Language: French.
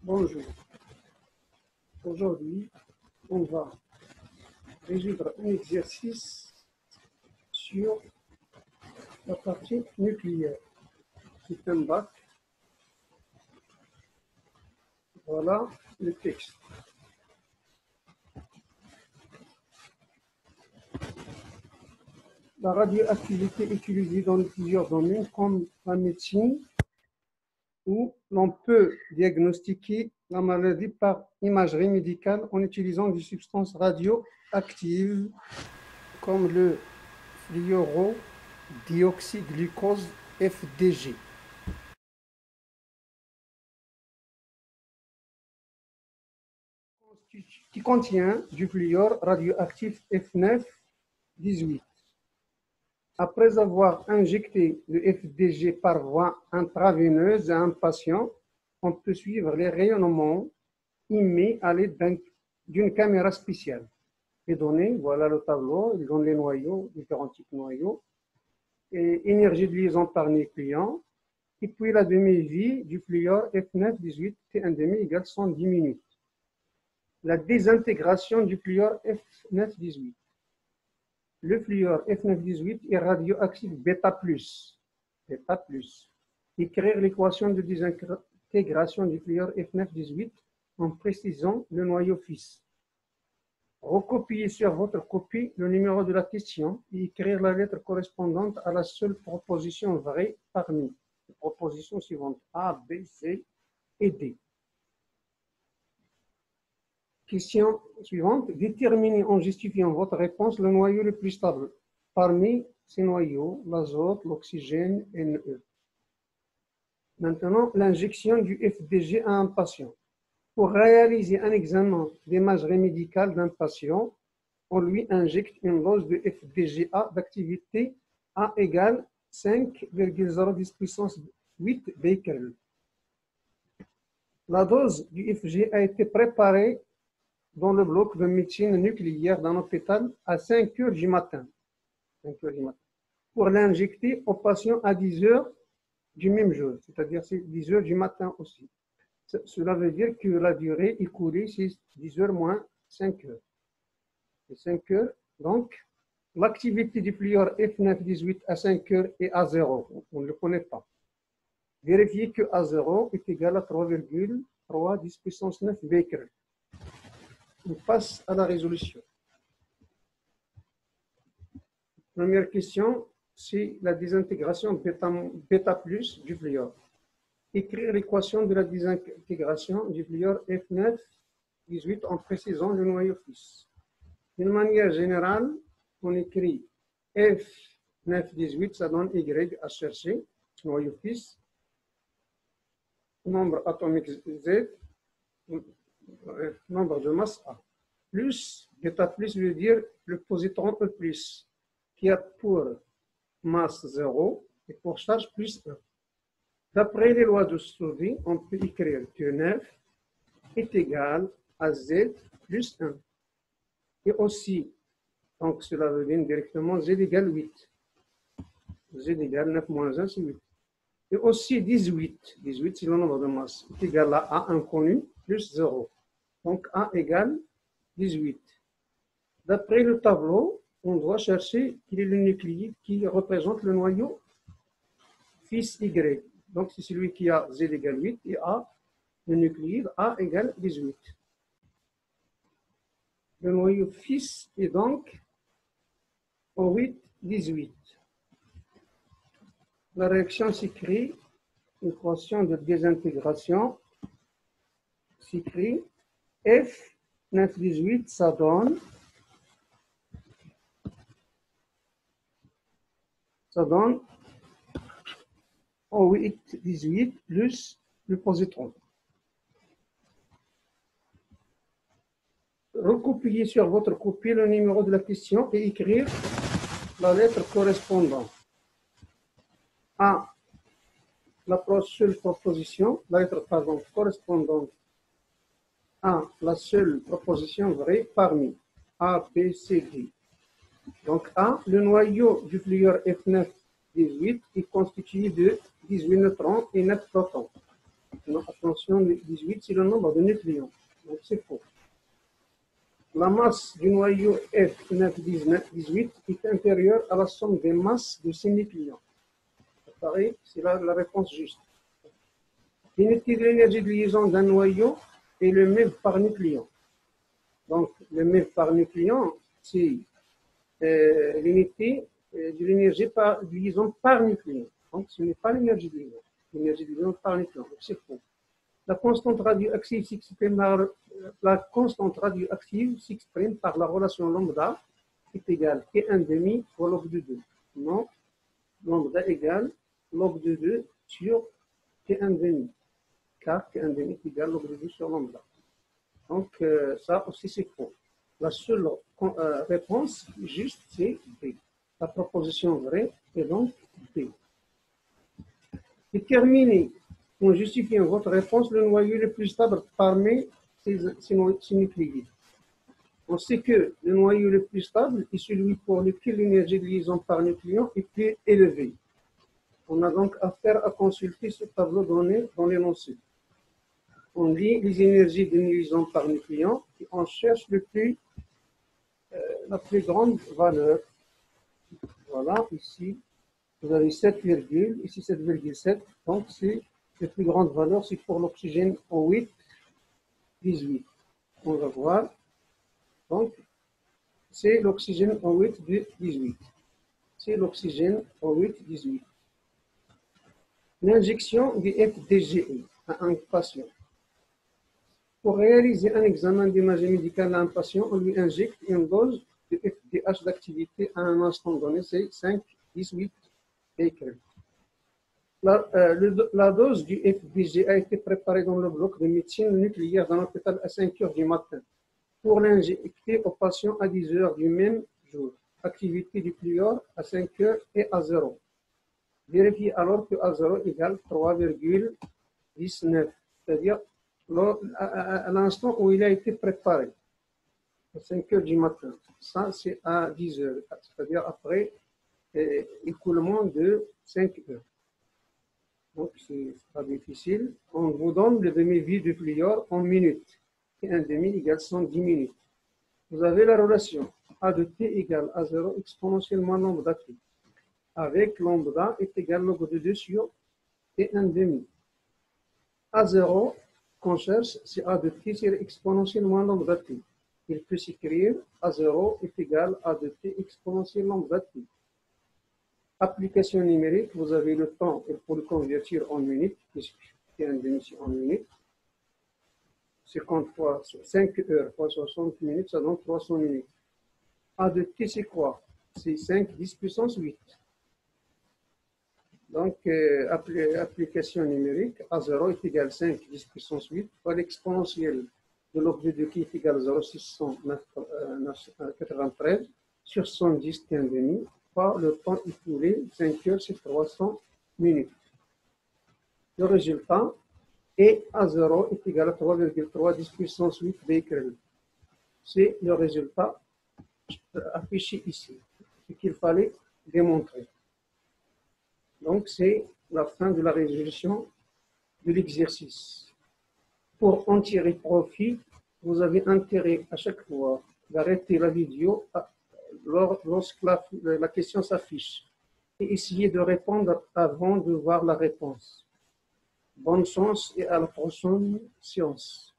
Bonjour. Aujourd'hui, on va résoudre un exercice sur la partie nucléaire. C'est un bac. Voilà le texte. La radioactivité est utilisée dans plusieurs domaines comme la médecine, où l'on peut diagnostiquer la maladie par imagerie médicale en utilisant des substances radioactives comme le fluorodioxyglucose FDG. Qui contient du fluor radioactif F9-18. Après avoir injecté le FDG par voie intraveineuse à un patient, on peut suivre les rayonnements émis à l'aide d'une caméra spéciale. Les données, voilà le tableau, ils donnent les noyaux, différents types de noyaux, et énergie de liaison par nucléon, et puis la demi-vie du fluor F9-18, T1,5 égale 110 minutes. La désintégration du fluor F9-18. Le fluor F9-18 est radioactif bêta+. Écrire l'équation de désintégration du fluor F9-18 en précisant le noyau fils. Recopier sur votre copie le numéro de la question et écrire la lettre correspondante à la seule proposition vraie parmi les propositions suivantes A, B, C et D. Question suivante. Déterminez en justifiant votre réponse le noyau le plus stable. Parmi ces noyaux, l'azote, l'oxygène et NE. Maintenant, l'injection du FDG à un patient. Pour réaliser un examen d'imagerie médicale d'un patient, on lui injecte une dose de FDGA d'activité A égale 5,010 puissance 8 becquerel. La dose du FG a été préparée dans le bloc de médecine nucléaire d'un hôpital à 5 heures du matin. Pour l'injecter au patient à 10 heures du même jour, c'est-à-dire c'est 10 heures du matin aussi. Cela veut dire que la durée écoulée, c'est 10 heures moins 5 heures. Et 5 heures, donc, l'activité du fluor F9-18 à 5 heures est à 0. On ne le connaît pas. Vérifiez que A0 est égal à 3,310 puissance 9 becquerel. On passe à la résolution. Première question, c'est la désintégration bêta+ du fluor. Écrire l'équation de la désintégration du fluor F9-18 en précisant le noyau fils. D'une manière générale, on écrit F9-18, ça donne Y à chercher, noyau fils, nombre atomique Z, nombre de masse A. Plus, bêta plus veut dire le positron E+, qui a pour masse 0 et pour charge plus 1. D'après les lois de Staudy, on peut écrire que 9 est égal à Z plus 1. Et aussi, donc cela veut dire directement Z égale 8. Z égale 9 moins 1, c'est 8. Et aussi 18. 18, c'est le nombre de masse. Est égal à A inconnu plus 0. Donc A égale 18. D'après le tableau, on doit chercher quel est le nucléide qui représente le noyau fils Y. Donc c'est celui qui a Z égale 8 et A, le nucléide A égale 18. Le noyau fils est donc au 8, 18. La réaction s'écrit, l'équation de désintégration s'écrit F9-18, ça donne O8, 18 plus le positron. Recopiez sur votre copie le numéro de la question et écrire la lettre correspondante. A, la seule proposition, la lettre correspondante à la seule proposition vraie parmi A, B, C, D. Donc A, le noyau du fluor F9-18 est constitué de 18 neutrons et 9 protons. Non, attention, 18, c'est le nombre de nucléons. Donc, c'est faux. La masse du noyau F918 est inférieure à la somme des masses de ces nucléons. Pareil, c'est la réponse juste. L'unité de l'énergie de liaison d'un noyau est le MeV par nucléon. Donc, le MeV par nucléon, c'est l'unité de l'énergie de liaison par nucléon. Donc, ce n'est pas l'énergie de liaison. L'énergie de liaison par nucléon. Donc, c'est faux. La constante radioactive s'exprime par la relation lambda est égale T1 demi fois log de 2. Non, lambda égale log de 2 sur T1 demi. Car T1 demi est égal log de 2 sur lambda. Donc, ça aussi c'est faux. La seule réponse juste, c'est B. La proposition vraie est donc B. Déterminez, en justifiant votre réponse, le noyau le plus stable parmi ces nucléides. On sait que le noyau le plus stable est celui pour lequel l'énergie de liaison par nucléon est plus élevée. On a donc affaire à consulter ce tableau donné dans l'énoncé. On lit les énergies de liaison par nucléon et on cherche la plus grande valeur. Voilà, ici, vous avez 7, ici 7,7. Donc, c'est la plus grande valeur, c'est pour l'oxygène O8, 18. On va voir. Donc, c'est l'oxygène O8 de 18. C'est l'oxygène O8, 18. L'injection du FDGE à un patient. Pour réaliser un examen d'imagerie médicale à un patient, on lui injecte une dose de FDH d'activité à un instant donné, c'est 5, 18 becquerels. La dose du FDG a été préparée dans le bloc de médecine nucléaire dans l'hôpital à 5 heures du matin pour l'injecter aux patients à 10 heures du même jour. Activité du fluor à 5 heures et à 0. Vérifiez alors que A0 égale 3,19, c'est-à-dire à l'instant où il a été préparé, à 5 heures du matin. Ça, c'est à 10 heures, c'est-à-dire après écoulement de 5 heures. Donc, c'est pas difficile. On vous donne le demi-vie du fluor en minutes. Et un demi égale 110 minutes. Vous avez la relation A de T égale A0 exponentiellement lambda T. Avec lambda est égal log de 2 sur T1 demi. A0 qu'on cherche, c'est A de T sur exponentiellement lambda T. Il peut s'écrire A0 est égal à A de T exponentiellement lambda T. Application numérique, vous avez le temps pour le convertir en minutes, puisque T1 demi c'est en minutes. 50 fois 5 heures fois 60 minutes, ça donne 300 minutes. A de T, c'est quoi? C'est 5 10 puissance 8. Donc, application numérique, A0 est égal 5 10 puissance 8 fois l'exponentielle de l'objet de qui est égal 0,693 sur 110 T1 demi fois le temps écoulé, 5 heures, c'est 300 minutes. Le résultat est A0 est égal à 3,3 10 puissance 8 becquerel. C'est le résultat affiché ici, ce qu'il fallait démontrer. Donc, c'est la fin de la résolution de l'exercice. Pour en tirer profit, vous avez intérêt à chaque fois d'arrêter la vidéo lorsque la question s'affiche et essayer de répondre avant de voir la réponse. Bonne chance et à la prochaine séance.